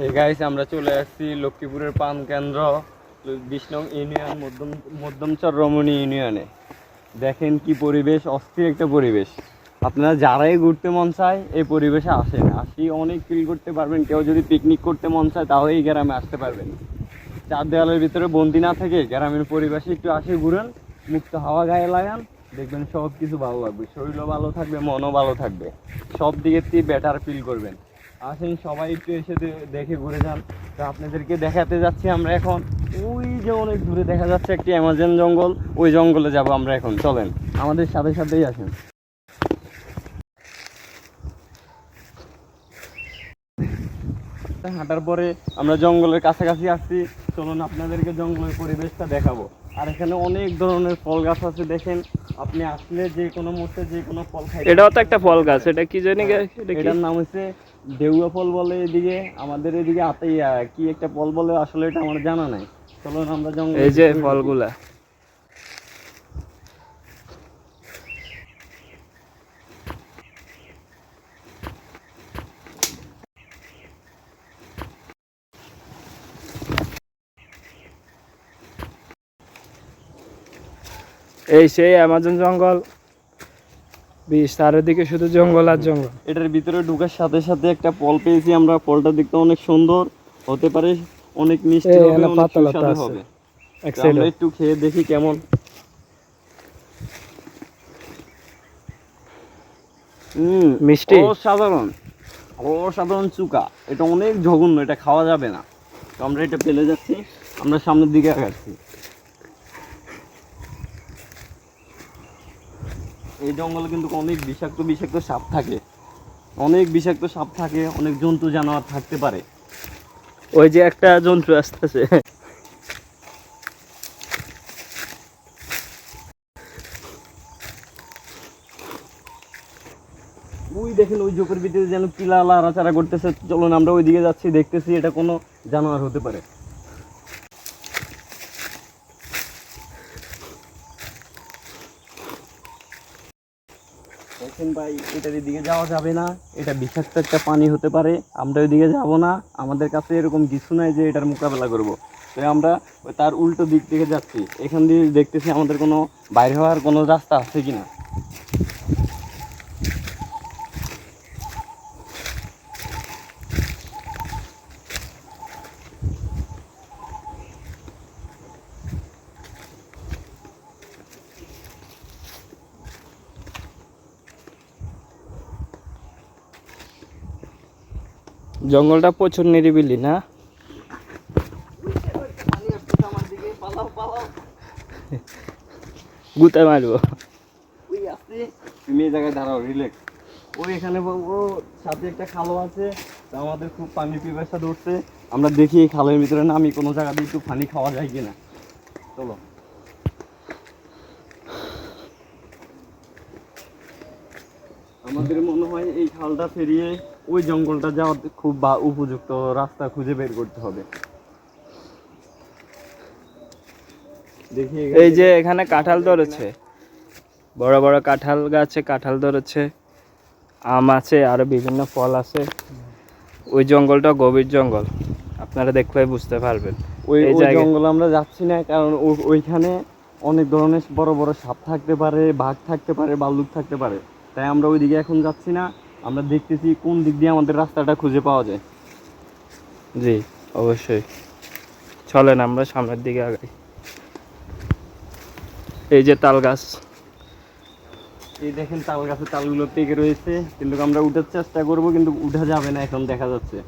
এই গাইস আমরা চলে আসছি লক্ষ্মীপুরের পান কেন্দ্র 20 নং ইউনিয়ন মধ্যমচর রমণী ইউনিয়নে। দেখেন কি পরিবেশ, অস্থির একটা পরিবেশ। আপনারা যারাই ঘুরতে মন চায় এই পরিবেশে আসেন, আসি অনেক ফিল করতে পারবেন। কেউ যদি পিকনিক করতে মন চায় তাও এই গ্রামে আসতে পারবেন। চার দেওয়ালের ভিতরে বন্দি না থেকে গ্রামের পরিবেশে একটু আসে ঘুরেন, মুক্ত হাওয়া গায়ে লাগান, দেখবেন সব কিছু ভালো লাগবে। শরীরও ভালো থাকবে, মনও ভালো থাকবে, সব দিকের থেকে বেটার ফিল করবেন। আসেন সবাই একটু এসে দেখে ঘুরে যান। তো আপনাদেরকে দেখাতে যাচ্ছি আমরা এখন। ওই যে অনেক দূরে দেখা যাচ্ছে একটি অ্যামাজন জঙ্গল, ওই জঙ্গলে যাব আমরা এখন। চলেন আমাদের সাথে সাথেই আসেন। হাঁটার পরে আমরা জঙ্গলের কাছাকাছি আসছি। চলুন আপনাদেরকে জঙ্গলের পরিবেশটা দেখাবো। আর এখানে অনেক ধরনের ফল গাছ আছে। দেখেন আপনি আসলে যে কোনো মুহূর্তে যে কোনো ফল খাইতে। এটাও তো একটা ফল গাছ, এটা কি জানি, এটার নাম হচ্ছে দেউয়া ফল বলে এদিকে, আমাদের এদিকে আতাইয়া কি একটা ফল বলে, আসলে এটা আমার জানা নাই। চলুন আমরা জঙ্গলে। এই যে ফলগুলা, এই সেই অ্যামাজন জঙ্গল, চারিদিকে শুধু জঙ্গল আর জঙ্গল। এটার ভিতরে ঢোকার সাথে সাথে একটা ফল পেয়েছি আমরা। ফলটা দেখতে অনেক সুন্দর, হতে পারে অনেক মিষ্টি হবে, অনেক সুস্বাদু হবে। আমরা একটু খেয়ে দেখি কেমন। মিষ্টি, অসাধারণ অসাধারণ চুকা। এটা অনেক জঘন্য, এটা খাওয়া যাবে না। তো আমরা এটা ফেলে যাচ্ছি, আমরা সামনের দিকে আগাচ্ছি। এই জঙ্গলে কিন্তু অনেক বিষাক্ত বিষাক্ত সাপ থাকে, অনেক বিষাক্ত সাপ থাকে, অনেক জন্তু জানোয়ার থাকতে পারে। ওই যে একটা জন্তু আসতেছে। ওই দেখেন ওই জোকের ভিতরে যেন পিলা লাড়াচাড়া করতেছে। চলুন আমরা ওইদিকে যাচ্ছি, দেখতেছি এটা কোনো জানোয়ার হতে পারে। দেখেন ভাই, এটার এদিকে যাওয়া যাবে না, এটা বিষাক্ত একটা পানি হতে পারে। আমরা ওইদিকে যাব না, আমাদের কাছে এরকম কিছু নাই যে এটার মোকাবেলা করব। তো আমরা তার উল্টো দিক থেকে যাচ্ছি। এখান দিয়ে দেখতেছি আমাদের কোনো বাইরে হওয়ার কোনো রাস্তা আছে কিনা। জঙ্গলটা প্রচুর নিরিবিলি না? গুতা মারবো। ওই আসছে, তুমি এই জায়গায় দাঁড়াও, রিল্যাক্স। ওই এখানে ও সাথে একটা খালো আছে। তা আমাদের খুব পানি পিপাসা ধরছে। আমরা দেখি এই খালের ভিতরে নামি, কোনো জায়গা দিয়ে একটু পানি খাওয়া যায় কিনা। চলো। আমাদের মনে হয় এই খালটা পেরিয়ে ওই জঙ্গলটা যাওয়ার খুব উপযুক্ত রাস্তা খুঁজে বের করতে হবে। দেখি এই যে এখানে কাঁঠাল ধরেছে, বড় বড় কাঁঠাল গাছে কাঁঠাল ধরেছে, আম আছে, আরো বিভিন্ন ফল আছে। ওই জঙ্গলটা গভীর জঙ্গল, আপনারা দেখলে বুঝতে পারবেন। ওই জঙ্গলে আমরা যাচ্ছি না, কারণ ওইখানে অনেক ধরনের বড় বড় সাপ থাকতে পারে, বাঘ থাকতে পারে, ভাল্লুক থাকতে পারে। তাই আমরা ওইদিকে এখন যাচ্ছি না। আমরা দেখতেছি কোন দিক দিয়ে আমাদের রাস্তাটা খুঁজে পাওয়া যায়। জি অবশ্যই, চলেন আমরা সামনের দিকে আগাই। এই যে তাল গাছ, এই দেখেন তাল গাছের তালগুলো পেকে রয়েছে, কিন্তু আমরা উঠার চেষ্টা করব, কিন্তু উঠা যাবে না এখন দেখা যাচ্ছে।